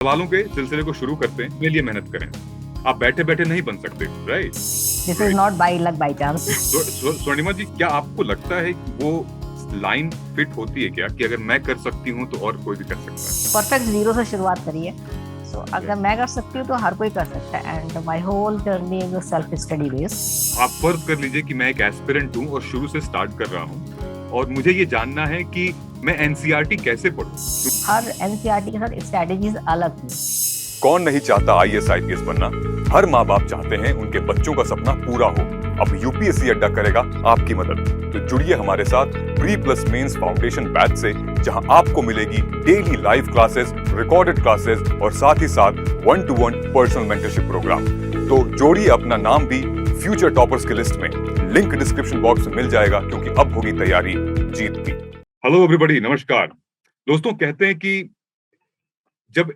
सवालों के सिलसिले को शुरू करते हैं। अपने लिए मेहनत करें। आप बैठे बैठे नहीं बन सकते, right? This is not by luck by chance. Swarnima ji, क्या आपको लगता है कि वो लाइन फिट होती है क्या कि अगर मैं कर सकती हूँ तो और कोई भी कर सकता है? परफेक्ट जीरो से शुरुआत करिए। सो अगर मैं कर सकती हूँ तो हर कोई कर सकता है। And my whole journey is a self study base. आप फर्ज कर लीजिए कि मैं एक एस्पिरेंट हूँ और शुरू से स्टार्ट कर रहा हूँ और मुझे ये जानना है कि मैं एनसीईआरटी कैसे पढूं? हर एनसीईआरटी के साथ स्ट्रेटेजीज अलग हैं। कौन नहीं चाहता आईएएस आईपीएस बनना? हर माँ बाप चाहते हैं उनके बच्चों का सपना पूरा हो। अब यूपीएससी अड्डा करेगा आपकी मदद। तो जुड़िए हमारे साथ pre plus mains foundation batch से, जहां आपको मिलेगी daily live classes, recorded classes और साथ ही साथ 1-to-1 पर्सनल मेंटरशिप प्रोग्राम। तो जोड़िए अपना नाम भी फ्यूचर टॉपर्स की लिस्ट में। लिंक डिस्क्रिप्शन बॉक्स में मिल जाएगा, क्योंकि अब होगी तैयारी जीत की। हेलो एवरीबॉडी, नमस्कार दोस्तों। कहते हैं कि जब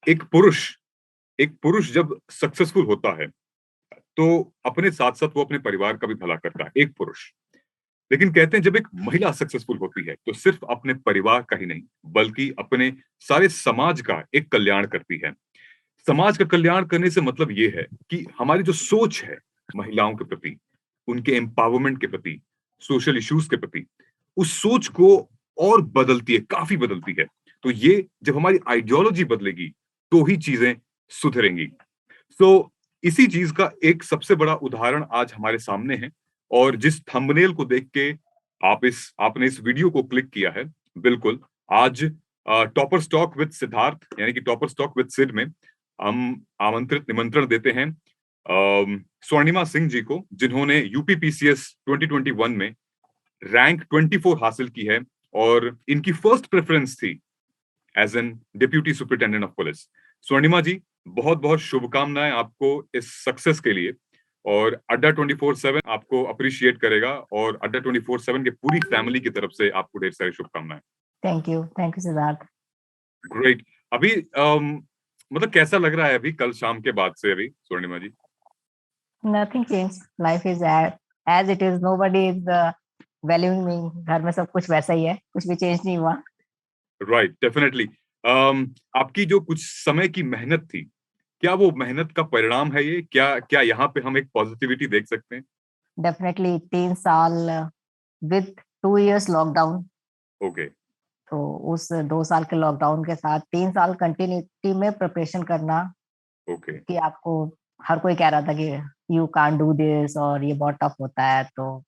एक पुरुष जब सक्सेसफुल होता है तो अपने साथ साथ वो अपने परिवार का भी भला करता है, एक पुरुष। लेकिन कहते हैं जब एक महिला सक्सेसफुल होती है तो सिर्फ अपने परिवार का ही नहीं बल्कि अपने सारे समाज का एक कल्याण करती है। समाज का कल्याण करने से मतलब ये है कि हमारी जो सोच है महिलाओं के प्रति, उनके एम्पावरमेंट के प्रति, सोशल इश्यूज के प्रति, उस सोच को और बदलती है, काफी बदलती है। तो ये जब हमारी आइडियोलॉजी बदलेगी तो ही चीजें सुधरेंगी। सो इसी चीज का एक सबसे बड़ा उदाहरण आज हमारे सामने है। और जिस थंबनेल को देख के आपने इस वीडियो को क्लिक किया है, बिल्कुल आज टॉपर स्टॉक विद सिद्धार्थ यानी कि टॉपर स्टॉक विद सिड में हम निमंत्रण देते हैं स्वर्णिमा सिंह जी को, जिन्होंने यूपीपीसीएस 2021 में रैंक 24 हासिल की है और इनकी फर्स्ट प्रेफरेंस थी as an deputy superintendent of police. Swarnima ji, बहुत बहुत शुभकामनाएं आपको इस सक्सेस के लिए। और अड्डा 24/7 आपको अप्रिशिएट करेगा और अड्डा 24/7 के पूरी फैमिली की तरफ से आपको ढेर सारी शुभकामनाएं। Thank you Siddharth. ग्रेट। अभी मतलब कैसा लग रहा है अभी कल शाम के बाद से अभी Swarnima ji? Nothing change, life is as it is, nobody is valuing me. घर में सब कुछ वैसा ही है, कुछ भी चेंज नहीं हुआ। Right, definitely. आपकी जो कुछ समय की मेहनत थी, क्या वो मेहनत का परिणाम है ये? क्या क्या यहाँ पे हम एक पॉजिटिविटी देख सकते हैं? डेफिनेटली 3 साल विद 2 इयर्स लॉकडाउन। ओके। तो उस 2 साल के लॉकडाउन के साथ 3 साल कंटिन्यूटी में प्रिपरेशन करना ओके। कि आपको हर कोई कह रहा था कि यू कांट डू दिस और ये बहुत टफ होता है। तो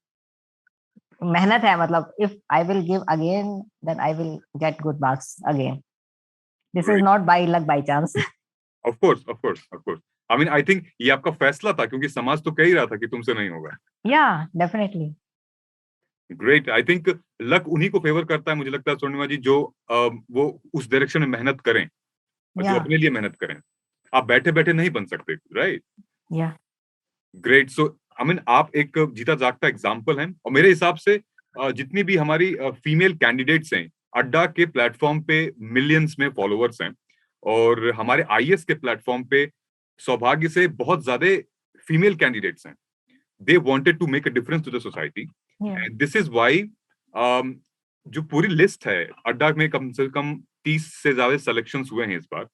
मेहनत है, मतलब if I will give again then I will get good marks again. This is great. Not by luck by chance. Of course, of course, of course. I mean I think ये आपका फैसला था क्योंकि समाज तो कह ही रहा था कि तुमसे नहीं होगा। या definitely. Great. I think luck उन्हीं को फेवर करता है, मुझे लगता है स्वर्णिमा जी, जो वो उस डायरेक्शन में मेहनत करें और जो या अपने लिए मेहनत करें। आप बैठे बैठे नहीं बन सकते, राइट? या ग्रेट। सो आई मीन आप एक जीता जागता एग्जाम्पल हैं और मेरे हिसाब से जितनी भी हमारी फीमेल कैंडिडेट्स हैं, अड्डा के प्लेटफॉर्म पे मिलियंस में फॉलोअर्स हैं और हमारे आईएएस के प्लेटफॉर्म पे सौभाग्य से बहुत ज्यादा फीमेल कैंडिडेट्स हैं। They wanted to make a difference to the society and this is why जो पूरी लिस्ट है अड्डा में, कम से कम 30 से ज्यादा सिलेक्शंस हुए हैं इस बार।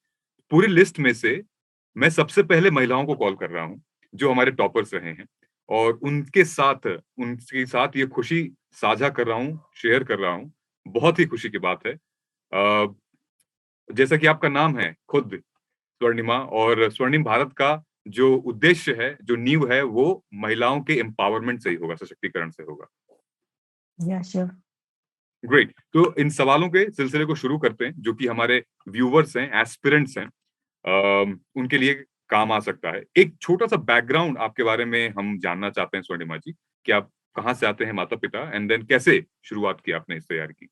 पूरी लिस्ट में से मैं सबसे पहले महिलाओं को कॉल कर रहा हूं जो हमारे टॉपर्स रहे हैं और उनके साथ ये खुशी साझा कर रहा हूं, शेयर कर रहा हूं। बहुत ही खुशी की बात है। जैसा कि आपका नाम है खुद स्वर्णिमा, और स्वर्णिम भारत का जो उद्देश्य है, जो नींव है, वो महिलाओं के एम्पावरमेंट से ही होगा, सशक्तिकरण से होगा। या श्योर। ग्रेट। तो इन सवालों के सिलसिले को शुरू करते हैं जो कि हमारे व्यूवर्स हैं, एस्पिरेंट्स हैं, उनके लिए काम आ सकता है। एक छोटा सा बैकग्राउंड आपके बारे में हम जानना चाहते हैं स्वर्णिमा जी, कि आप कहाँ से आते हैं, माता पिता, एंड देन कैसे शुरुआत की आपने इस तैयारी की?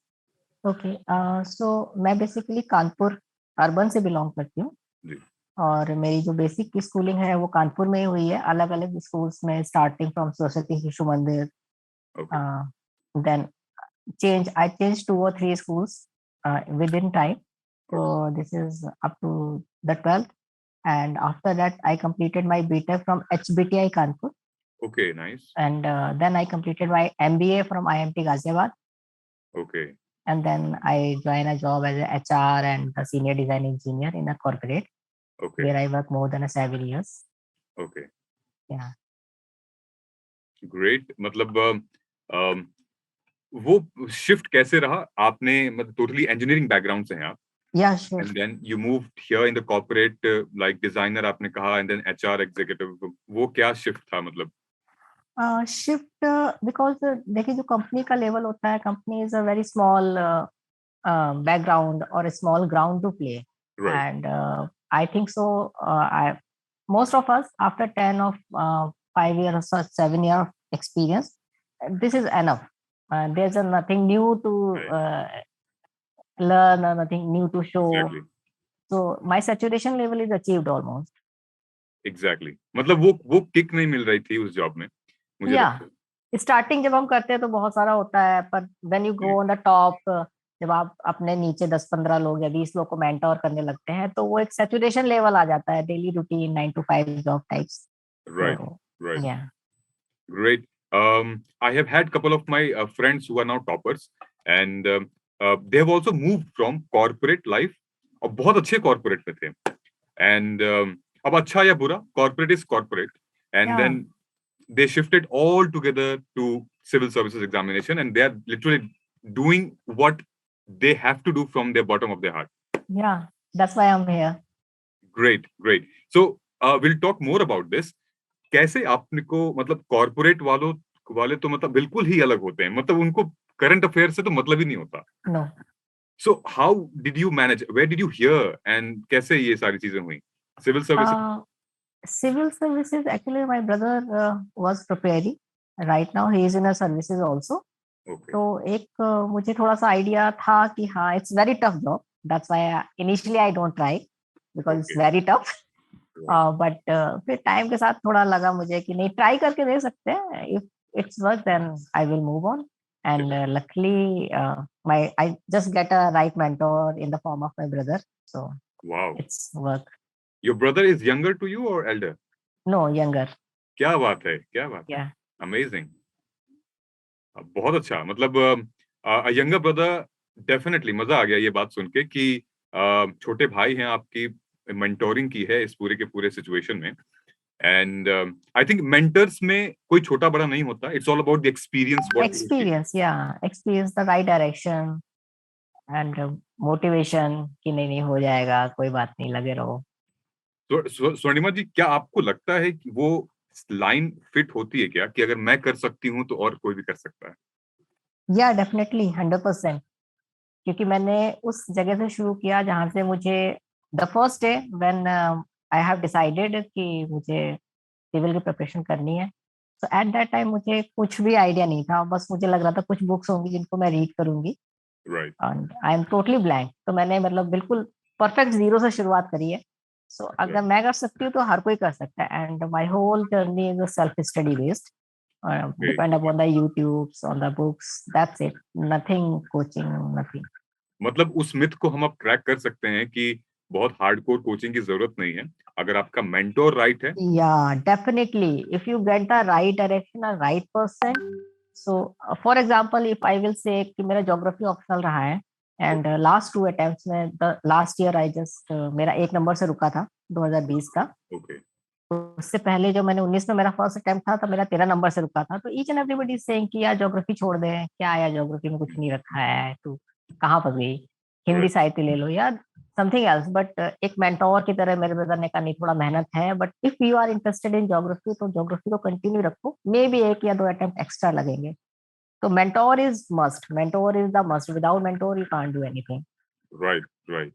ओके, सो मैं बेसिकली कानपुर अर्बन से बिलोंग करती हूँ। जी। और मेरी जो बेसिक स्कूलिंग है वो कानपुर में ही हुई है, अलग अलग स्कूल्स में, starting from Saraswati Shishu Mandir. Okay. Then I changed 2 or 3 schools within time. So this is up to the 12th, and after that I completed my BTech from HBTI Kanpur, okay, nice. and then I completed my MBA from IMT Ghaziabad. Okay. and then I join a job as a HR and a senior design engineer in a corporate Okay. where I work more than 7 years. Okay. Yeah. Great. मतलब अम, वो shift कैसे रहा? आपने मतलब totally engineering background से हैं आप, Yeah, sure. And then you moved here in the corporate like designer आपने कहा, एंड देन एचआर एग्जीक्यूटिव। वो क्या शिफ्ट था मतलब? शिफ्ट बिकॉज देखिए जो कंपनी का लेवल होता है, company is a very small background or a small ground to play. Right. And I think so. Most of us, after 10 of 5 years or 7 year of experience, this is enough. There's nothing new to learn or nothing new to show. Exactly So my saturation level is achieved almost. Exactly. मतलब वो kick नहीं मिल रही थी उस job में, मुझे Yeah. लगता है। स्टार्टिंग जब हम करते हैं तो बहुत सारा होता है, पर when you go on the top, जब आप अपने नीचे 10-15 लोग या 20 लोग को मेंटोर करने लगते हैं तो वो एक सैचुरेशन लेवल आ जाता है, daily routine 9 to 5 job types. Right तो राइट। या Great. I have had couple of my friends who are now toppers, and they have also moved from corporate life, और बहुत अच्छे corporate में थे, and अब अच्छा या बुरा, corporate is corporate, and Yeah. then they shifted all together to civil services examination, and they are literally doing what they have to do from their bottom of their heart. या that's why I am here. Great, great. So we'll talk more about this. कैसे आपने को मतलब corporate वाले तो मतलब बिल्कुल ही अलग होते हैं, मतलब उनको करंट अफेयर से तो मतलब ही नहीं होता। No. So how did you manage, where did you here, and कैसे ये सारी चीजें हुई? Civil services? Civil services, actually my brother was preparing. Right now he is in a services also. Okay. तो एक मुझे थोड़ा सा आइडिया था कि हाँ it's very tough job, that's why initially I don't try because it's very tough. But फिर time के साथ थोड़ा लगा मुझे कि नहीं, ट्राई करके देख सकते हैं, if it's work then I will move on. And luckily my I just get a right mentor in the form of my brother, so wow. It's work. Your brother is younger to you और elder? No, younger. क्या बात है, क्या बात है, या amazing. बहुत अच्छा। मतलब यंगर ब्रदर, डेफिनेटली मजा आ गया ये बात सुन के कि छोटे भाई हैं आपकी, मेंटोरिंग की है इस पूरे के पूरे सिचुएशन में। एंड आई थिंक मेंटर्स में कोई छोटा बड़ा नहीं होता, it's all about the experience, experience, या experience, the right direction and motivation कि नहीं नहीं हो जाएगा, कोई बात नहीं, लगे रहो। स्वर्णिमा जी, क्या आपको लगता है कि वो लाइन फिट होती है क्या, कि अगर मैं कर सकती हूँ तो और कोई भी कर सकता है? या डेफिनेटली 100%, क्योंकि मैंने उस जगह से शुरू किया जहां से मुझे the first day when I have decided कि मुझे सिविल की प्रिपरेशन करनी है, तो एट दैट टाइम मुझे कुछ भी आइडिया नहीं था, बस मुझे लग रहा था कुछ बुक्स होंगी जिनको मैं रीड करूंगी, right. And I am totally blank. तो मैंने मतलब बिल्कुल परफेक्ट जीरो से शुरुआत करी है। सो अगर मैं कर सकती हूँ तो हर कोई कर सकता है, and my whole journey is self study based, depend upon the YouTubes, on the books, that's it, nothing coaching, nothing. मतलब उस मिथ को हम अब क्रैक कर सकते हैं कि बहुत हार्डकोर कोचिंग की जरूरत नहीं है, अगर आपका मेंटोर राइट है। Yeah, definitely, if you get the right direction or right person. So for example, if I will say कि मेरा ज्योग्राफी ऑप्शनल रहा है, एंड लास्ट 2 अटेम्प्ट्स में the last year I just मेरा 1 नंबर से रुका था 2020 का। ओके। उससे पहले जो मैंने 19 में मेरा फर्स्ट अटेम्प्ट था, तो मेरा 13 नंबर से रुका था। तो each and everybody is saying कि यार ज्योग्राफी छोड़ दे, क्या आया ज्योग्राफी में, कुछ नहीं रखा है, तू कहाँ फंस गई, हिंदी साहित्य ले लो या समथिंग एल्स। बट एक मेंटोर की तरह मेरे ब्रदर ने कहा नहीं, थोड़ा मेहनत है, but if you are interested in geography तो ज्योग्राफी को कंटिन्यू रखो, मे बी 1 या 2 अटेम्प्ट एक्स्ट्रा लगेंगे। तो mentor is must, mentor is the must, without mentor you can't do anything. Right right.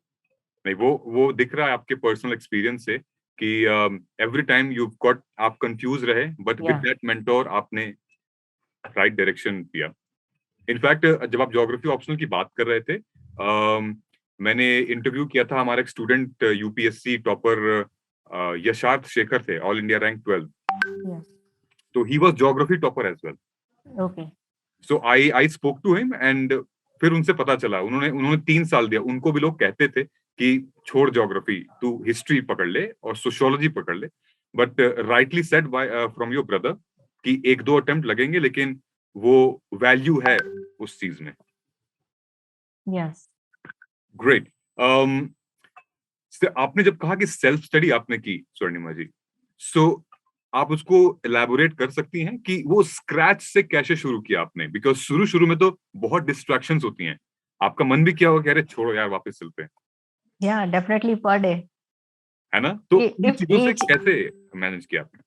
नहीं, वो दिख रहा है आपके पर्सनल एक्सपीरियंस से कि एवरी टाइम यू गॉट, आप कंफ्यूज रहे, बट विद दैट मेंटोर आपने राइट डायरेक्शन दिया। इनफैक्ट जब आप ज्योग्राफी ऑप्शनल की बात कर रहे थे, मैंने इंटरव्यू किया था, हमारा एक student UPSC topper Yasharth Shekhar थे, ऑल इंडिया रैंक 12, तो he was geography topper as well. Okay. So I spoke to him, and फिर उनसे पता चला, उन्होंने 3 साल दिया। उनको भी लोग कहते थे कि छोड़ ज्योग्राफी, तू हिस्ट्री पकड़ ले और सोशियोलॉजी पकड़ ले, but rightly said bye from your brother कि 1-2 अटेम्प्ट लगेंगे, लेकिन वो वैल्यू है उस चीज में। यस। ग्रेट। आपने जब कहा कि सेल्फ स्टडी आपने की स्वर्णिमा जी, सो आप उसको एलैबोरेट कर सकती हैं कि वो स्क्रैच से कैसे शुरू किया आपने? बिकॉज़ शुरू-शुरू में तो बहुत डिस्ट्रैक्शंस होती हैं। आपका मन भी किया होगा कि अरे छोड़ो यार वापस चलते हैं, या डेफिनेटली पर डे। है ना? तो उन इफ चीज़ों से ईच कैसे मैनेज किया आपने?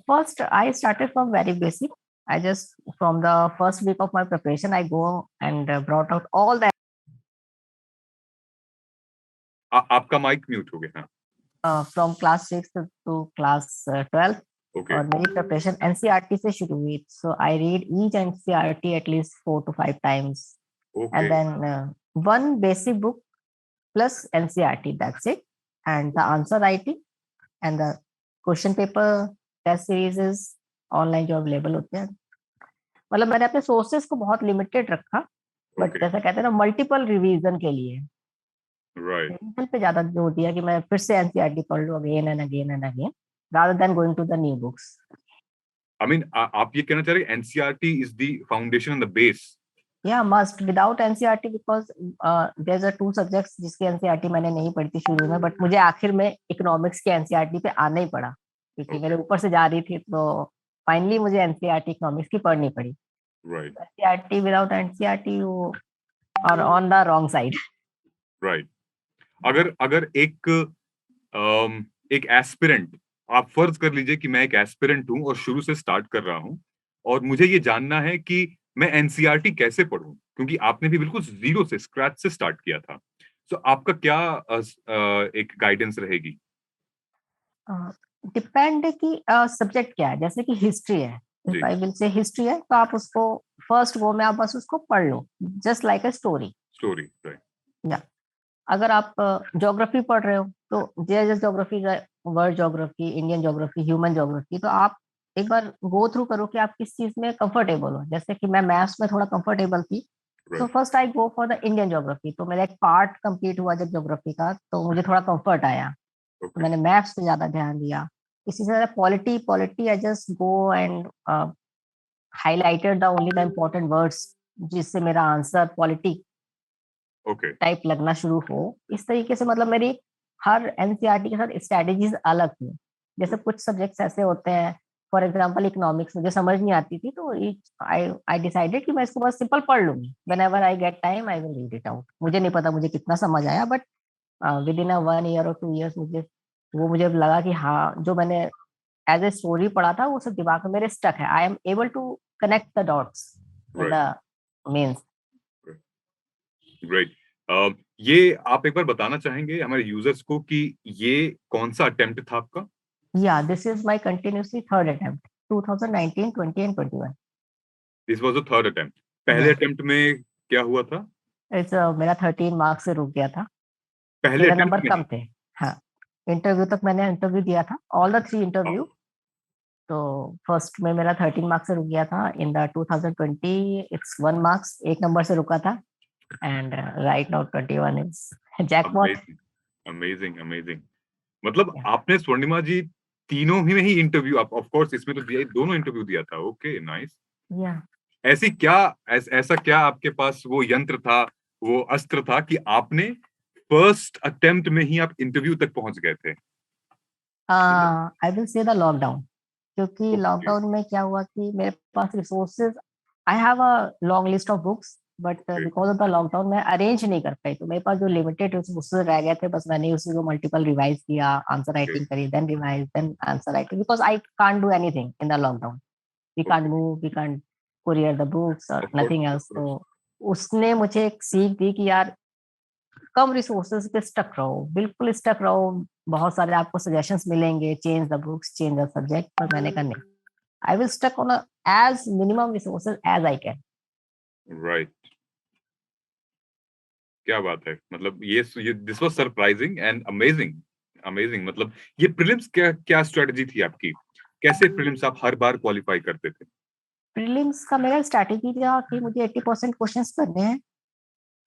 first I started from very basic. I just from the first week of my preparation I go and brought out all the आपका माइक म्यूट हो गया। हाँ, from class 6 to class 12 okay, और मेरी preparation NCERT से शुरू हुई। So I read each NCERT at least 4 to 5 times okay, and then one basic book plus NCERT, that's it. And the answer writing and the question paper test series online जो available होते हैं। मतलब मैंने अपने sources को बहुत limited रखा, but okay, जैसा कहते हैं ना मल्टीपल रिवीजन के लिए राइट। रिवीजन पे ज्यादा जोर दिया कि मैं फिर से एनसीईआरटी पढ़ लूं again and again and again rather than going to the new books. I mean आप ये कहना चाह रहे हैं NCERT is the foundation and the base? Yeah, must without NCERT because there's a 2 subjects जिसकी NCERT मैंने नहीं पढ़ी थी शुरू में, बट मुझे आखिर में इकोनॉमिक्स के NCERT पे आना ही पड़ा क्योंकि मेरे ओके, ऊपर से जा रही थी, तो फाइनली मुझे NCERT इकोनॉमिक्स की पढ़नी पड़ी। Right, NCERT without NCERT you are on the wrong side. Right. अगर अगर एक एस्पिरेंट, आप फर्ज कर लीजिए कि मैं एक एस्पिरेंट हूं और शुरू से स्टार्ट कर रहा हूं और मुझे ये जानना है कि मैं एनसीईआरटी कैसे पढूं, क्योंकि आपने भी बिल्कुल जीरो से स्क्रैच से स्टार्ट किया था। तो आपका क्या एक गाइडेंस रहेगी? डिपेंड कि सब्जेक्ट क्या है, जैसे कि हिस्ट्री है, जी, if I will say history है तो आप उसको फर्स्ट गो में आप बस उसको पढ़ लो just like a story. Story, right, या अगर आप ज्योग्राफी पढ़ रहे हो तो जे geography, world geography, Indian geography, human geography, तो आप एक बार गो थ्रू करो कि आप किस चीज में कंफर्टेबल हो। जैसे कि मैं मैथ्स में थोड़ा कंफर्टेबल थी, so right, first I go for the Indian geography. तो मेरा एक पार्ट कंप्लीट हुआ जब ज्योग्राफी का, तो मुझे थोड़ा कंफर्ट आया, तो ओके, मैंने मैथ्स पे ज्यादा ध्यान दिया। इसी तरह polity polity I just go and highlighted the only the important words जिससे मेरा आंसर पॉलिटी ओके, टाइप लगना शुरू हो। इस तरीके से मतलब मेरी हर एनसीईआरटी के साथ स्ट्रेटेजीज अलग थी। जैसे कुछ सब्जेक्ट्स ऐसे होते हैं, फॉर एग्जांपल इकोनॉमिक्स मुझे समझ नहीं आती थी, तो आई आई डिसाइडेड कि मैं इसको बस सिंपल पढ़ लूंगी, when ever I get time I will read it out. मुझे नहीं पता मुझे कितना समझ आया, but with in a 1 year और 2 years मुझे लगा कि हाँ, जो मैंने एज ए स्टोरी पढ़ा था वो सब दिमाग में मेरे स्टक है। I am able to connect the dots in right, the means. Great. ये आप एक बार बताना चाहेंगे हमारे यूजर्स को कि ये कौन सा अटेम्प्ट था आपका? Yeah, this is my continuously third attempt, 2019, 20 and 21. This was the third attempt. पहले Yeah, अटेम्प्ट में क्या हुआ था? it's मेरा 13 मार्क्स से रुक गया था। पहले मेरा अटेम्प्ट नंबर में कम ही? थे। हाँ, इंटरव्यू तक मैंने इंटरव्यू दिया था, ऑल द 3 इंटरव्यू। तो फर्स्ट में मेरा 13 मार्क्स से रुक गया था। इन द 2020 इट्स 1 मार्क्स, एक नंबर से रुका था। And right now 21 is jackpot. Amazing, amazing, amazing. मतलब आपने स्वर्णिमा जी तीनों ही में ही इंटरव्यू, आप ऑफ कोर्स इसमें तो दिया ही, दोनों इंटरव्यू दिया था। Okay, nice. या ऐसी क्या ऐसा क्या आपके पास वो यंत्र था, वो अस्त्र था कि आपने फर्स्ट अटेम्प्ट में ही आप इंटरव्यू तक पहुंच गए थे? I will say the lockdown. क्योंकि ओके, लॉकडाउन में क्या हुआ कि मेरे पास resources, I have a long list of books, but okay, because of the lockdown मैं अरेंज नहीं कर पाई। तो मेरे पास जो लिमिटेड रिसोर्सेज रह गए थे, बस मैंने उसी को मल्टीपल रिवाइज किया, आंसर ओके, राइटिंग करी, then revise, then answer writing, because I can't do anything in the lockdown. We can't okay, move, we can't courier the books और of course, nothing of else. Course. तो उसने मुझे एक सीख दी कि यार कम resources पे स्टक रहो, बिल्कुल स्टक रहो। बहुत सारे आपको सजेशंस मिलेंगे, change the books, change the subject, पर मैंने कहा नहीं, I will stuck on a as minimum resources as I can. Right, क्या बात है। मतलब ये this was surprising and amazing, amazing. मतलब ये प्रीलिम्स क्या क्या स्ट्रेटजी थी आपकी? कैसे प्रीलिम्स आप हर बार क्वालिफाई करते थे? प्रीलिम्स का मेरा स्ट्रैटेजी था कि मुझे 80% क्वेश्चंस करने हैं।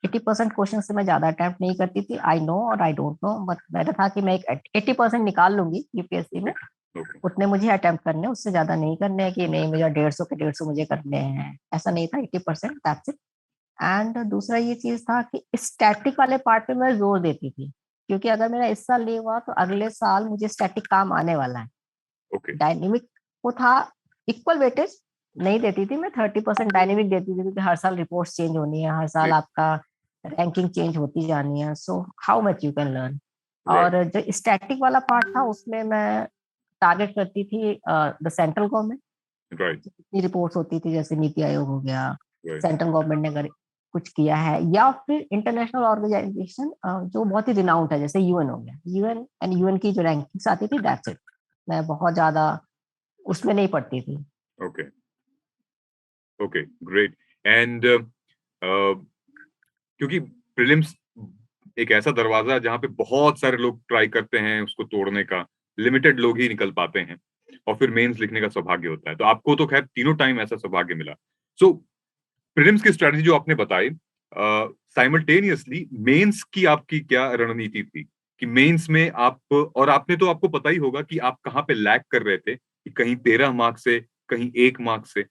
80% क्वेश्चन से मैं ज्यादा अटेम्प्ट नहीं करती थी। आई नो और आई डोंट नो, बट मेरा था कि मैं एक 80% निकाल लूंगी यूपीएससी ओके, में। ओके, उतने मुझे अटेम्प्ट करने, उससे ज्यादा नहीं करने हैं कि नहीं मुझे 150 के 150 मुझे करने हैं, ऐसा नहीं था। 80% दैट्स इट। एंड दूसरा ये चीज था कि स्टैटिक वाले पार्ट पे मैं जोर देती थी, क्योंकि अगर मेरा इस साल नहीं हुआ तो अगले साल मुझे स्टैटिक काम आने वाला है। ओके, डायनेमिक को था इक्वल वेटेज नहीं देती थी मैं, 30% डायनेमिक देती थी, क्योंकि हर साल रिपोर्ट्स चेंज होनी है, हर साल आपका रैंकिंग चेंज होती जानी है, so how much you can learn. Right, और जो स्टैटिक वाला पार्ट था उसमें मैं टारगेट करती थी द सेंट्रल गवर्नमेंट, राइट, जितनी रिपोर्ट्स होती थी, जैसे नीति आयोग हो गया, राइट, सेंट्रल गवर्नमेंट ने अगर कुछ किया है, या फिर इंटरनेशनल ऑर्गेनाइजेशन जो बहुत ही रिनाउंड है, जैसे यूएन हो गया, यूएन एंड यूएन की जो रैंकिंग्स आती थी, दैट्स इट। मैं बहुत ज्यादा उसमें नहीं पढ़ती थी। Okay, okay, great. एंड क्योंकि प्रीलिम्स एक ऐसा दरवाजा है जहाँ पे बहुत सारे लोग ट्राई करते हैं उसको तोड़ने का, लिमिटेड लोग ही निकल पाते हैं और फिर मेंस लिखने का सौभाग्य होता है। तो आपको तो खैर तीनों टाइम ऐसा सौभाग्य मिला। सो प्रीलिम्स की स्ट्रेटजी जो आपने बताई, साइमल्टेनियसली मेंस की आपकी क्या रणनीति थी कि मेंस में आप, और आपने तो, आपको पता ही होगा कि आप कहाँ पे लैग कर रहे थे, कि कहीं 13 मार्क्स से, कहीं 1 मार्क्स से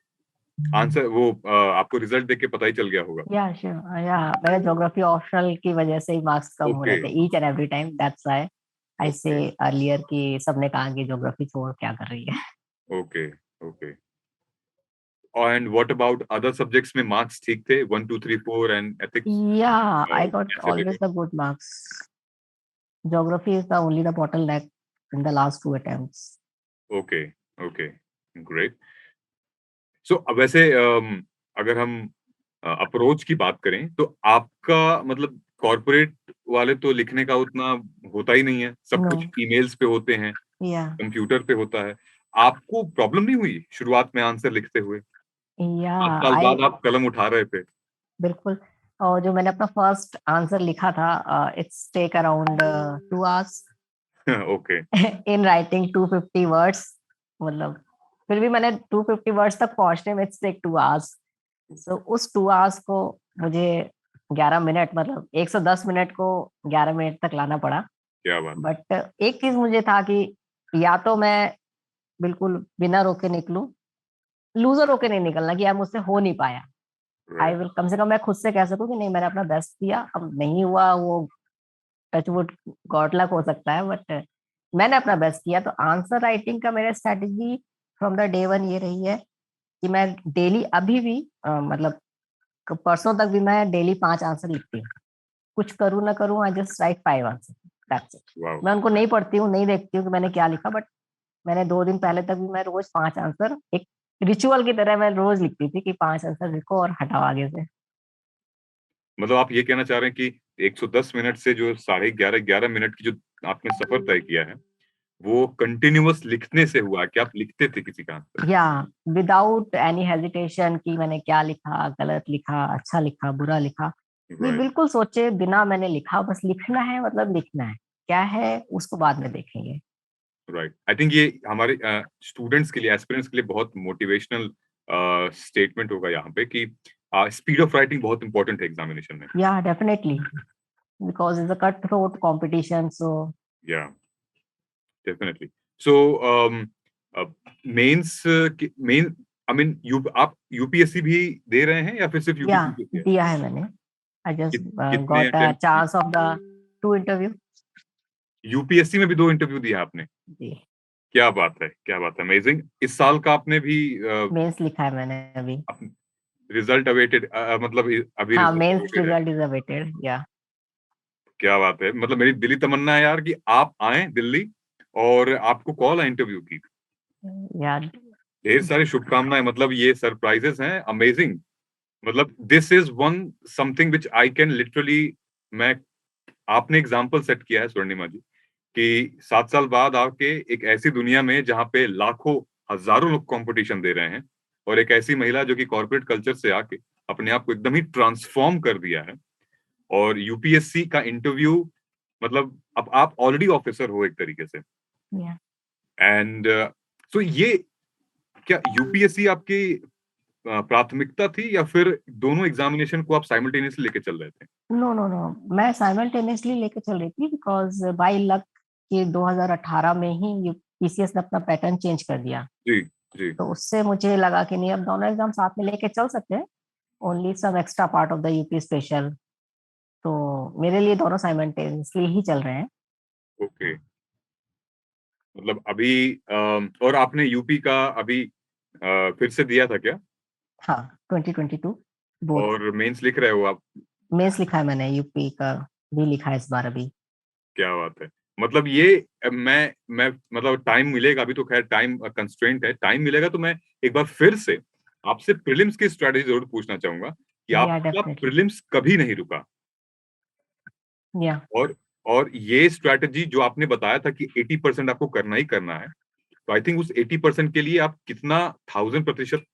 आंसर, वो आपको रिजल्ट देख के पता ही चल गया होगा। या श्योर, या मेरे ज्योग्राफी ऑप्शनल की वजह से ही मार्क्स कम हो ओके, रहे थे each and every time, that's why I से ओके, अर्लियर कि सबने कहा कि ज्योग्राफी छोड़ क्या कर रही है। Okay, okay. And what about other subjects में मार्क्स ठीक थे? 1 2 3 4 एंड एथिक्स या आई गॉट कैसे थे ऑलवेज वो? The good marks. Geography is the only the bottleneck in the last two attempts. Okay, okay, great. So वैसे अगर हम अप्रोच की बात करें तो आपका मतलब कॉर्पोरेट वाले तो लिखने का उतना होता ही नहीं है, सब कुछ No. ईमेल्स पे होते हैं, Yeah. कंप्यूटर पे होता है। आपको प्रॉब्लम नहीं हुई शुरुआत में आंसर लिखते हुए? 7 Yeah. साल I बाद आप कलम उठा रहे थे। बिल्कुल। और जो मैंने अपना फर्स्ट आंसर लिखा था, it's take around 2 hours okay, in writing 250 words, मतलब फिर भी मैंने 250 वर्ड्स तक पहुंचने में इट्स टेक 2 hours। सो उस 2 hours को मुझे 11 मिनट, मतलब 110 मिनट को 11 मिनट तक लाना पड़ा। क्या बात बट एक चीज मुझे था कि या तो मैं बिल्कुल बिना रोके निकलूं, लूजर होके नहीं निकलना कि यार मुझसे हो नहीं पाया। है। आई विल, कम से कम मैं खुद से कह सकूं कि नहीं मैंने अपना बेस्ट दिया, अब नहीं हुआ वो टचवुड गॉड लक हो सकता है, बट मैंने अपना बेस्ट किया। तो आंसर राइटिंग का मेरा strategy from the day one ये रही है कि मैं डेली अभी भी मतलब परसों तक भी मैं डेली 5 आंसर लिखती हूँ, कुछ करूँ ना करूँ, I just right 5 answer, that's it. Wow, मैं उनको नहीं पढ़ती हूँ, नहीं देखती हूँ कि मैंने क्या लिखा, बट मैंने 2 दिन पहले तक भी मैं रोज 5 आंसर, एक रिचुअल की तरह मैं रोज लिखती थी कि 5 आंसर लिखो और हटाओ आगे से। मतलब आप ये कहना चाह रहे हैं कि 110 मिनट से जो साढ़े 11 मिनट की जो आपने सफर तय किया है, वो कंटिन्यूअस लिखने से हुआ कि आप लिखते थे किसी का आंसर? या विदाउट एनी हेजिटेशन कि मैंने क्या लिखा, गलत लिखा, अच्छा लिखा, बुरा लिखा, ये राइट, बिल्कुल सोचे बिना मैंने लिखा, बस लिखना है, मतलब लिखना है, क्या है उसको बाद में देखेंगे। राइट। आई थिंक ये हमारे स्टूडेंट्स के लिए, एस्पिरेंट्स के लिए बहुत मोटिवेशनल स्टेटमेंट होगा यहाँ पे कि स्पीड ऑफ राइटिंग बहुत इंपॉर्टेंट है एग्जामिनेशन में। या definitely, because it's a cut throat competition, so yeah definitely. So mains main, I mean, आप यूपीएससी भी दे रहे हैं या फिर सिर्फ या यूपीपीसीसी है? दिया है मैंने। आई जस्ट कितने गॉट अ अटेम्प्ट किए? Chance of the 2 interview. UPSC में भी 2 इंटरव्यू दिया आपने? जी, क्या बात है, क्या बात है, अमेजिंग। इस साल का आपने भी मेंस लिखा है मैंने अभी। रिजल्ट अवेटेड, मतलब अभी हाँ, रिजल्ट मेंस अवेटेड है? रिजल्ट इज अवेटेड, या क्या बात है, मतलब मेरी दिली तमन्ना है यार कि आप आए दिल्ली और आपको कॉल है इंटरव्यू की। या ढेर सारी शुभकामनाएं, मतलब ये सरप्राइजेस हैं अमेजिंग। मतलब this is one something which I can literally, मैं, आपने एग्जांपल सेट किया है स्वर्णिमा जी कि 7 साल बाद आके एक ऐसी दुनिया में जहां पे लाखों हजारों लोग कंपटीशन दे रहे हैं और एक ऐसी महिला जो कि कॉर्पोरेट कल्चर से आके अपने आप को एकदम ही ट्रांसफॉर्म कर दिया है, और यूपीएससी का इंटरव्यू, मतलब अब आप ऑलरेडी ऑफिसर हो एक तरीके से। या एंड सो ये, क्या यूपीएससी आपकी प्राथमिकता थी या फिर दोनों एग्जामिनेशन को आप साइमल्टेनियसली लेके चल रहे थे? नो नो नो, मैं साइमल्टेनियसली लेके चल रही थी, बिकॉज बाय लक कि 2018 में ही पीसीएस ने अपना पैटर्न चेंज कर दिया। जी, जी, तो उससे मुझे लगा कि नहीं, अब दोनों एग्जाम साथ में लेके चल सकते हैं, only some extra part of the UP special. तो मेरे लिए दोनों साइमल्टेनियसली ही चल रहे हैं। ओके, मतलब अभी और आपने यूपी का अभी फिर से दिया था क्या? हाँ, 2022 बोथ। और मेंस लिख रहे हो आप? मेंस लिखा है मैंने, यूपी का भी लिखा है इस बार अभी। क्या बात है। मतलब ये मैं मतलब टाइम मिलेगा, अभी तो खैर टाइम कंस्ट्रेंट है, टाइम मिलेगा तो मैं एक बार फिर से आपसे प्रीलिम्स की स्ट्रेटेजी जरूर पूछना चाहूंगा कि या आपका डेफिनेटली। प्रीलिम्स कभी नहीं रुका। या और ये स्ट्रेटेजी जो आपने बताया था कि 80% आपको करना ही करना है, तो आई थिंक उस 80% के लिए आप कितना 1000%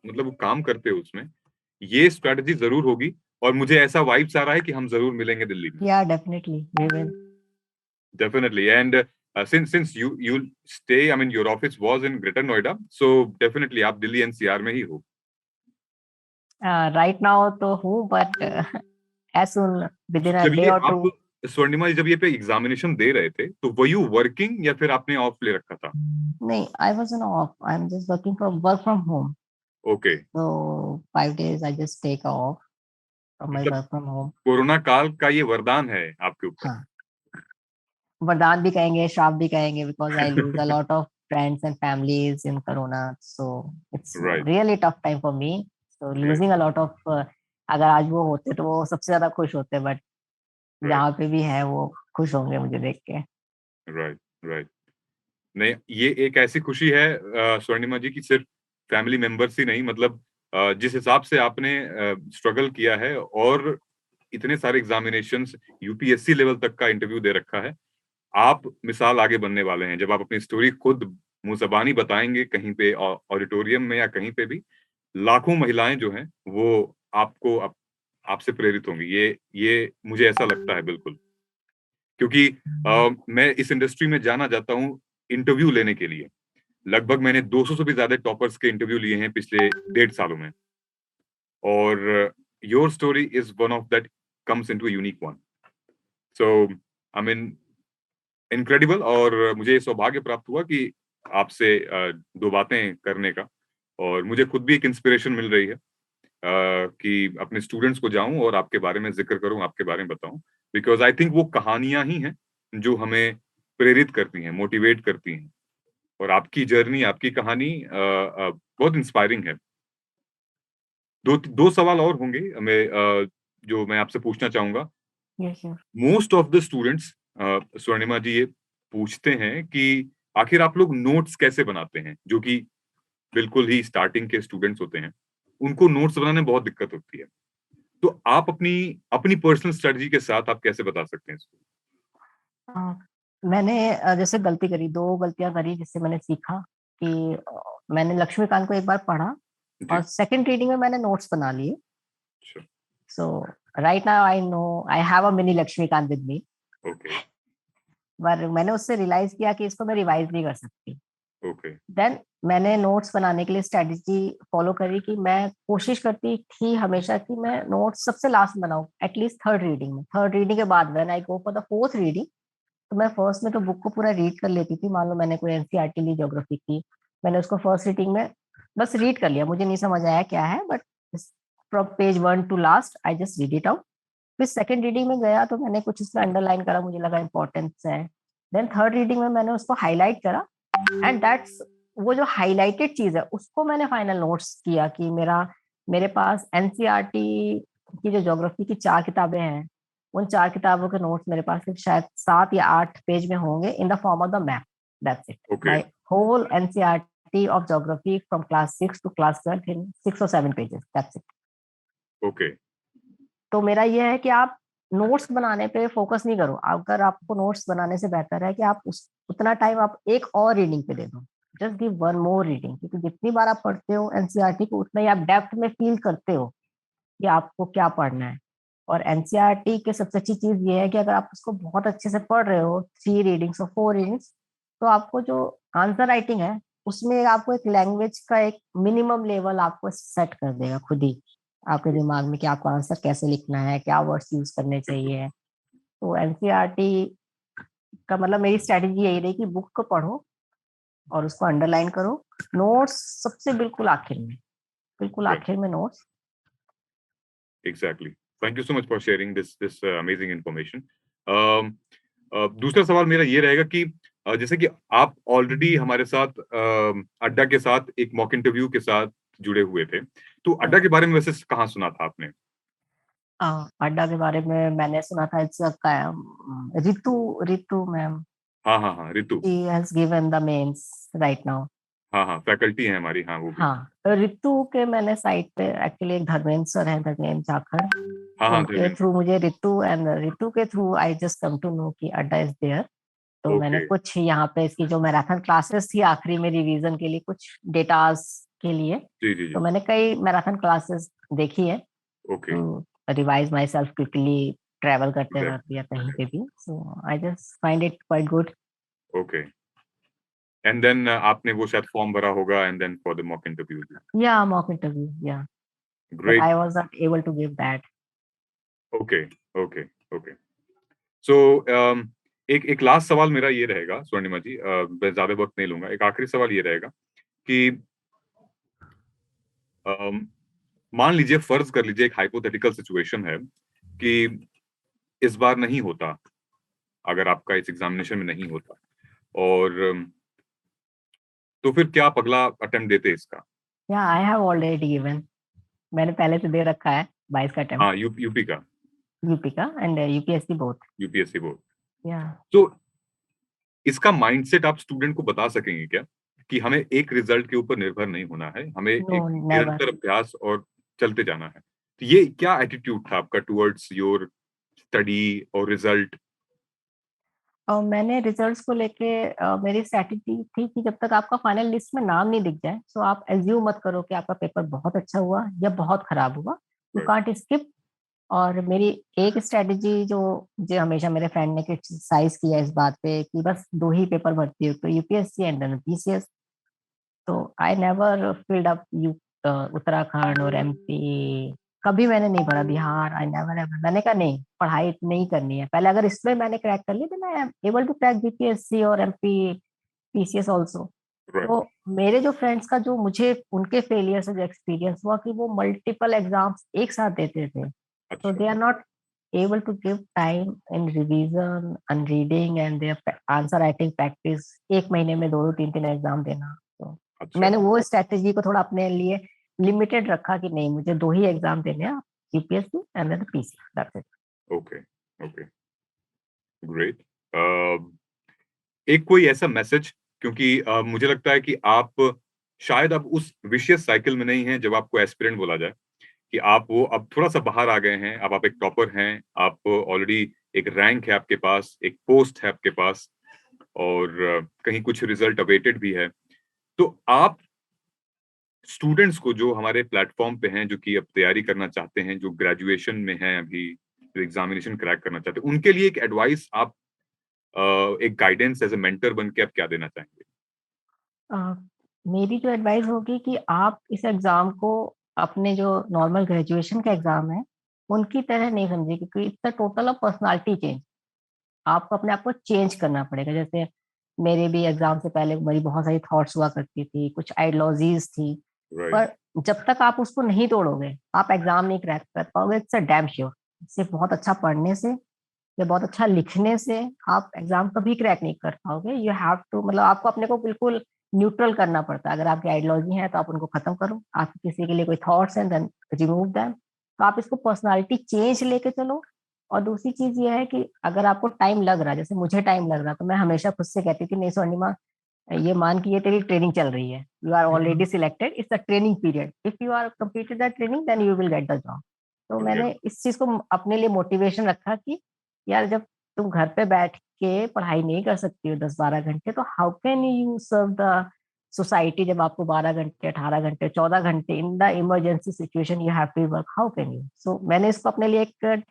मतलब वो काम करते हो उसमें, ये स्ट्रेटेजी जरूर होगी। और मुझे ऐसा वाइब्स आ रहा है कि हम जरूर मिलेंगे दिल्ली में। या definitely we will. Definitely. And since you stay, I mean your office was in Greater Noida, so definitely आप दिल्ली एनसीआर में ही हो। राइट नाउ तो हूँ, but as soon with in a जब डे ये और आप टू। स्वर्णिमा जी जब ये पे एग्जामिनेशन दे रहे थे तो वर यू वर्किंग या फिर आपने ऑफ ले रखा था? नहीं, I was in of, I am just working from work from home. Okay. So 5 days I just take off from my मतलब work from home. कोरोना काल का ये वरदान है आपके ऊपर। हाँ, वरदान भी कहेंगे, श्राप भी कहेंगे, because I lose a lot of friends and families in Corona. So it's right really tough time for me. So right losing a lot of अगर आज वो होते तो वो सबसे ज्यादा खुश होते, बट राइट जहाँ पे भी है वो खुश होंगे मुझे देख के। Right right. नहीं, ये एक ऐसी खुशी है स्वर्णिमा जी की सिर्फ फैमिली मेंबर्स ही नहीं, मतलब जिस हिसाब से आपने स्ट्रगल किया है और इतने सारे एग्जामिनेशंस यूपीएससी लेवल तक का इंटरव्यू दे रखा है, आप मिसाल आगे बनने वाले हैं। जब आप अपनी स्टोरी खुद मुंह ज़बानी बताएंगे कहीं पे ऑडिटोरियम में या कहीं पे भी, लाखों महिलाएं जो हैं वो आपसे प्रेरित होंगी। ये मुझे ऐसा लगता है बिल्कुल, क्योंकि मैं इस इंडस्ट्री में जाना जाता हूँ इंटरव्यू लेने के लिए। लगभग मैंने 200 से भी ज्यादा टॉपर्स के इंटरव्यू लिए हैं पिछले 1.5 सालों में, और your story is one of that comes into unique one. So I mean incredible. और मुझे ये सौभाग्य प्राप्त हुआ कि आपसे दो बातें करने का, और मुझे खुद भी एक इंस्पिरेशन मिल रही है कि अपने स्टूडेंट्स को जाऊं और आपके बारे में जिक्र करूं, आपके बारे में बताऊं, बिकॉज आई थिंक वो कहानियां ही हैं जो हमें प्रेरित करती हैं, मोटिवेट करती हैं। और आपकी जर्नी, आपकी कहानी बहुत इंस्पायरिंग है। दो सवाल और होंगे जो मैं आपसे पूछना चाहूंगा। Yes, sir. Most of the students, Swarnima ji, ये पूछते हैं कि आखिर आप लोग नोट्स कैसे बनाते हैं, जो कि बिल्कुल ही स्टार्टिंग के स्टूडेंट्स होते हैं, उनको नोट्स बनाने में बहुत दिक्कत होती है। तो आप अपनी अपनी पर्सनल स्ट्रेटजी के साथ आप कैसे बता सकते हैं इसको? मैंने जैसे गलती करी, 2 गलतियां करी जिससे मैंने सीखा कि मैंने लक्ष्मीकांत को एक बार पढ़ा जी। और सेकंड रीडिंग में मैंने नोट्स बना लिए। अच्छा। So right now I know I have a mini Laxmikanth with me, okay पर मैंने उससे रियलाइज किया कि इसको मैं रिवाइज नहीं कर सकती। ओके देन मैंने नोट्स बनाने के लिए स्ट्रेटजी फॉलो करी कि मैं कोशिश करती थी हमेशा कि मैं नोट्स सबसे लास्ट बनाऊं, एटलीस्ट थर्ड रीडिंग में। थर्ड रीडिंग के बाद when I go for the fourth reading, तो मैं फर्स्ट में तो बुक को पूरा रीड कर लेती थी। मान लो मैंने कोई एनसीईआरटी ली ज्योग्राफी की, मैंने उसको फर्स्ट रीडिंग में बस रीड कर लिया, मुझे नहीं समझ आया क्या है, but from page 1 to last I just read it out. फिर सेकंड रीडिंग में गया तो मैंने कुछ इसमें अंडरलाइन करा, मुझे लगा इंपॉर्टेंस है। देन थर्ड रीडिंग में मैंने उसको हाईलाइट करा, एंड दैट्स वो जो हाईलाइटेड चीज है उसको मैंने फाइनल नोट्स किया कि मेरे पास एनसीईआरटी की जो ज्योग्राफी की 4 किताबें हैं, उन 4 किताबों के नोट्स मेरे पास सिर्फ शायद 7 या 8 पेज में होंगे in the form of the map. That's it, okay my whole NCERT of geography from class 6 to class 12 इन 6 or 7 pages. That's it. Okay तो मेरा ये है कि आप नोट्स बनाने पे फोकस नहीं करो। अगर आपको नोट्स बनाने से बेहतर है कि आप उतना टाइम आप एक और रीडिंग पे दे दो, just give one more reading, क्योंकि जितनी बार आप पढ़ते हो एनसीईआरटी को उतना ही आप डेप्थ में फील करते हो कि आपको क्या पढ़ना है। और एनसीईआरटी की सबसे अच्छी चीज ये है कि अगर आप उसको बहुत अच्छे से पढ़ रहे हो, 3 रीडिंग्स और 4 रीडिंग्स, तो आपको जो आंसर राइटिंग है उसमें आपको एक लैंग्वेज का एक मिनिमम लेवल आपको सेट कर देगा खुद ही आपके दिमाग में कि आपको आंसर कैसे लिखना है, क्या वर्ड्स यूज करने चाहिए। तो एनसीईआरटी का मतलब मेरी स्ट्रेटेजी यही रही कि बुक को पढ़ो और उसको अंडरलाइन करो। नोट्स सबसे बिल्कुल आखिर में, बिल्कुल गुड। आखिर में notes. Exactly. Thank you so much for sharing this amazing information. दूसरा सवाल मेरा ये रहेगा कि जैसे कि आप ऑलरेडी हमारे साथ अड्डा के साथ एक मॉक इंटरव्यू के साथ जुड़े हुए थे, तो अड्डा के बारे में वैसे कहाँ सुना था आपने? अड्डा के बारे में मैंने सुना था, इट्स रितु, रितु मैम, हाँ हाँ हाँ, Ritu. She has given the mains right now. हाँ हाँ, फैकल्टी है हमारी, हाँ वो भी। हाँ, तो रितु के मैंने साइट पे एक्चुअली एक धर्मेंद्र सर है, धर्मेंद्र जाखड़, हाँ हाँ, उनके थ्रू मुझे रितु, एंड रितु के through I just come to know कि अड्डा इज देयर। तो मैंने ओके। कुछ यहाँ पे इसकी जो मैराथन क्लासेस थी आखिरी में रिवीजन के लिए, कुछ डेटास के लिए, जी जी तो जी। मैंने कई मैराथन क्लासेस देखी है okay. To revise myself quickly, travel करते Okay. वक्त या कहीं पे भी। So I just find it quite good. Okay. And then आपने वो शायद फॉर्म भरा होगा and then for the mock interview. Yeah mock interview, yeah but great. I was not able to give that. Okay okay okay. So एक एक last सवाल मेरा ये रहेगा स्वर्णिमा जी, मैं ज्यादा वक्त नहीं लूंगा। एक आखिरी सवाल ये रहेगा कि अम, मान लीजिए, फर्ज कर लीजिए, एक हाइपोथेटिकल सिचुएशन है कि इस बार नहीं होता, अगर आपका इस एग्जामिनेशन में नहीं होता, और तो फिर क्या आप अगला अटेम्प्ट देते इसका? या आई हैव ऑलरेडी गिवन, मैंने पहले से दे रखा है 22 का अटेम्प्ट, हाँ, यूपी का, यूपी का and UPSC both. UPSC board. या तो इसका माइंडसेट आप स्टूडेंट को बता सकेंगे क्या कि हमें एक रिजल्ट के ऊपर निर्भर नहीं होना है, हमें नो, एक नेवर। निरंतर अभ्यास और चलते जाना है? तो ये क्या एटीट्यूड था आपका टुवर्ड्स योर स्टडी और रिजल्ट? और मैंने रिजल्ट्स को लेके मेरी स्ट्रैटेजी थी कि जब तक आपका फाइनल लिस्ट में नाम नहीं दिख जाए, सो आप एज्यूम मत करो कि आपका पेपर बहुत अच्छा हुआ या बहुत खराब हुआ। You Right. Can't skip. और मेरी एक स्ट्रैटेजी जो जो हमेशा मेरे फ्रेंड ने क्रिटिसाइज किया इस बात पे कि बस दो ही पेपर भरती हो, तो यूपीएससी एंड देन पीसीएस। तो I never filled up you Uttarakhand और एमपी, कभी मैंने नहीं पढ़ा बिहार। आई नेवर एवर, मैंने कहा नहीं, पढ़ाई नहीं करनी है पहले। अगर इसमें मैंने क्रैक कर लिया तो मैं am able to crack BPSC और एमपी पीसीएस ऑल्सो। Right. तो मेरे जो फ्रेंड्स का जो मुझे उनके फेलियर से जो एक्सपीरियंस हुआ कि वो मल्टीपल एग्जाम्स एक साथ देते थे, so अच्छा। they are not able to give time in revision and reading and their answer writing practice। एक महीने में दो दो तीन तीन एग्जाम देना। तो अच्छा। मैंने वो स्ट्रेटेजी को थोड़ा अपने लिए लिमिटेड रखा कि नहीं, मुझे दो ही एग्जाम देने हैं, UPSC and then PC, that's it. Okay okay, great. एक कोई ऐसा मैसेज, क्योंकि मुझे लगता है कि आप शायद अब उस विशियस साइकिल में नहीं हैं जब आपको एस्पिरेंट बोला जाए, कि आप वो अब थोड़ा सा बाहर आ गए हैं, अब आप एक टॉपर हैं, आप ऑलरेडी एक रैंक है आपके पास, एक पोस्ट है आपके पास, और कहीं कुछ रिजल्ट अवेटेड भी है। तो आप स्टूडेंट्स को जो हमारे प्लेटफॉर्म पे हैं, जो कि अब तैयारी करना चाहते हैं, जो ग्रेजुएशन में हैं अभी, जो एग्जामिनेशन क्रैक करना चाहते हैं, उनके लिए एक एडवाइस आप, एक गाइडेंस एज ए मेंटर बन के आप क्या देना चाहेंगे? मेरी जो एडवाइस होगी कि आप इस एग्जाम को अपने जो नॉर्मल ग्रेजुएशन का एग्जाम है उनकी तरह नहीं समझिए, क्योंकि it's a total of personality change. आपको अपने आप को चेंज करना पड़ेगा। जैसे मेरे भी एग्जाम से पहले मेरी बहुत सारी थॉट्स हुआ करती थी, कुछ आइडियोलॉजीज थी, राइट। पर जब तक आप उसको नहीं तोड़ोगे आप एग्जाम नहीं क्रैक कर पाओगे। It's a damn sure. सिर्फ बहुत अच्छा पढ़ने से या बहुत अच्छा लिखने से आप एग्जाम कभी क्रैक नहीं कर पाओगे। यू हैव टू, मतलब आपको अपने को बिल्कुल न्यूट्रल करना पड़ता है। अगर आपकी आइडियोलॉजी है तो आप उनको खत्म करो, आप किसी के लिए कोई थॉट्स हैं देन रिमूव देम। तो आप इसको पर्सनालिटी चेंज लेके चलो। और दूसरी चीज ये है कि अगर आपको टाइम लग रहा है, जैसे मुझे टाइम लग रहा, तो मैं हमेशा खुद से कहती थी नहीं स्वर्णिमा, ये मान कि ये तेरी ट्रेनिंग चल रही है, you are already selected, it's a training period, if you are completed that training then you will get the job. तो मैंने इस चीज को अपने लिए मोटिवेशन रखा कि यार जब तुम घर पे बैठ के पढ़ाई नहीं कर सकती हो 10-12 घंटे, तो how can you serve the society जब आपको 12 घंटे 18 घंटे 14 घंटे in the emergency situation you have to work, how can you. So मैंने इसको अपने लिए एक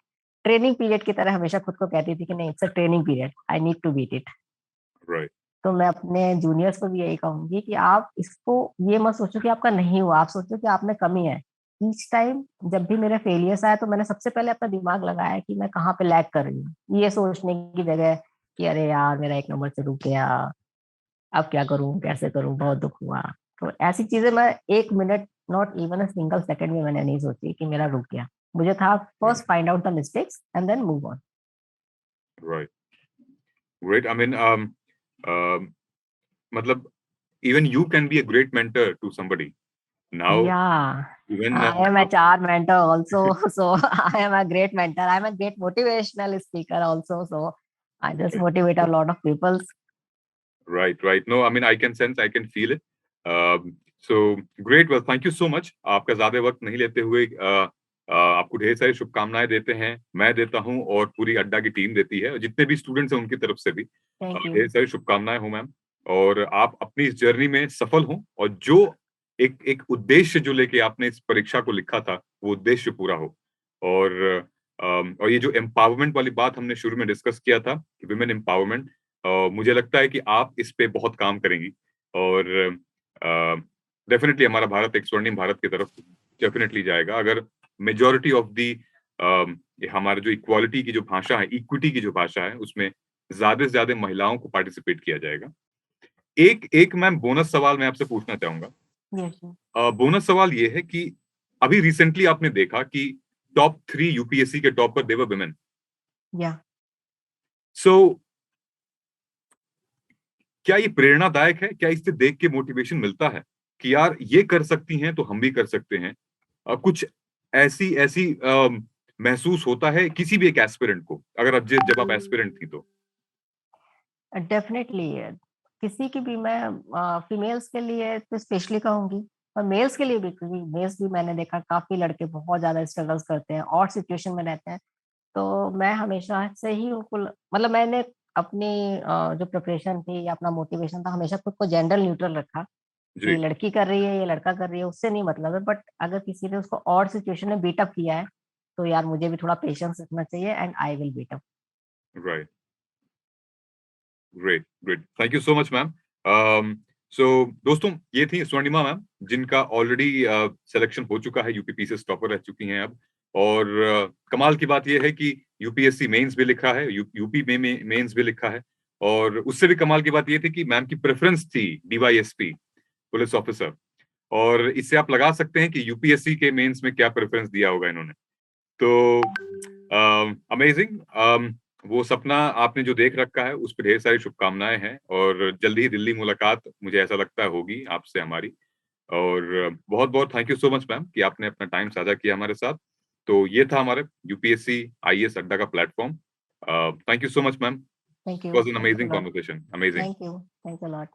ट्रेनिंग पीरियड की तरह हमेशा खुद को कहती थी कि नहीं, it's a training period, I need to beat it. Right. तो मैं अपने जूनियर्स को भी यही कहूंगी कि आप इसको ये मत सोचो कि आपका नहीं हुआ, आप सोचो कि आप में कमी है। ईच टाइम जब भी मेरे फेलियर्स आए तो मैंने सबसे पहले अपना दिमाग लगाया कि मैं कहाँ पे लैग कर रही हूँ, ये सोचने की जगह कि अरे यार मेरा एक नंबर से रुक गया, अब क्या करूँ कैसे करूँ, बहुत दुख हुआ। तो ऐसी चीजें मैं 1 minute, not even a single second में मैंने नहीं सोची कि मेरा रुक गया। मुझे था first find out the mistakes and then move on. Right. Great. I mean, matlab, even you can be a great mentor to somebody. Now, Yeah, even I am a HR mentor also. So I am a great mentor. I'm a great motivational speaker also. So I just Okay. motivate a lot of people. Right, right. No, I mean, I can sense, I can feel it. So great. Well, thank you so much. आपका ज्यादा वक्त नहीं लेते हुए आपको ढेर सारी शुभकामनाएं देते हैं, मैं देता हूं और पूरी अड्डा की टीम देती है, जितने भी स्टूडेंट्स हैं उनकी तरफ से भी Thank you. ढेर सारी शुभकामनाएं हो मैम, और आप अपनी इस जर्नी में सफल हों, और जो एक एक उद्देश्य जो लेके आपने इस परीक्षा को लिखा था वो उद्देश्य पूरा हो। और ये जो एम्पावरमेंट वाली बात हमने शुरू में डिस्कस किया था, विमेन एम्पावरमेंट, मुझे लगता है कि आप इस पे बहुत काम करेंगी, और डेफिनेटली हमारा भारत एक स्वर्णिम भारत की तरफ डेफिनेटली जाएगा अगर मेजॉरिटी ऑफ दी हमारे जो इक्वालिटी की जो भाषा है, इक्विटी की जो भाषा है, उसमें ज्यादा से ज्यादा महिलाओं को पार्टिसिपेट किया जाएगा। एक मैम बोनस सवाल मैं आपसे पूछना चाहूंगा। Yes, sir. बोनस सवाल ये है कि अभी रिसेंटली आपने देखा कि टॉप 3 यूपीएससी के टॉप पर दे वर विमेन। Yeah. सो क्या ये प्रेरणादायक है? क्या इससे देख के मोटिवेशन मिलता है कि यार ये कर सकती हैं तो हम भी कर सकते हैं? कुछ ऐसी ऐसी महसूस होता है किसी भी एक एस्पिरेंट को, अगर आप जब आप एस्पिरेंट थी तो? डेफिनेटली किसी की भी, मैं फीमेल्स के लिए तो स्पेशली कहूंगी और मेल्स के लिए भी, क्योंकि मेल्स भी मैंने देखा काफी लड़के बहुत ज्यादा स्ट्रगल्स करते हैं और सिचुएशन में रहते हैं। तो मैं हमेशा से ही उनको मतलब मैंने अपनी जो प्रिपरेशन थी या अपना मोटिवेशन था, हमेशा खुद को जेंडर न्यूट्रल रखा कि जी, लड़की कर रही है या लड़का कर रही है उससे नहीं मतलब है, बट अगर किसी ने उसको और सिचुएशन में बीट अप किया है तो यार मुझे भी थोड़ा पेशेंस रखना चाहिए and I will beat up. Right, great, great, thank you so much ma'am. So दोस्तों, ये थी स्वर्णिमा मैम, जिनका ऑलरेडी सिलेक्शन हो चुका है, यूपीपीसीएस टॉपर रह चुकी हैं अब, और कमाल की बात यह है कि यूपीएससी मेंस भी लिखा है, यूपी में मेंस भी लिखा है, और उससे भी कमाल की बात यह थी कि मैम की प्रेफरेंस थी डीवाईएसपी पुलिस ऑफिसर, और इससे आप लगा सकते हैं कि यूपीएससी के मेंस में क्या प्रेफरेंस दिया होगा इन्होंने। तो अमेजिंग, वो सपना आपने जो देख रखा है उस पर ढेर सारी शुभकामनाएं हैं, और जल्दी ही दिल्ली मुलाकात मुझे ऐसा लगता है होगी आपसे हमारी, और बहुत बहुत thank you so much ma'am कि आपने अपना टाइम साझा किया हमारे साथ। तो ये था हमारे यूपीएससी आईएएस अड्डा का platform. Thank you so much ma'am, thank it you. Was an amazing conversation, amazing. Thank you. Thanks a lot.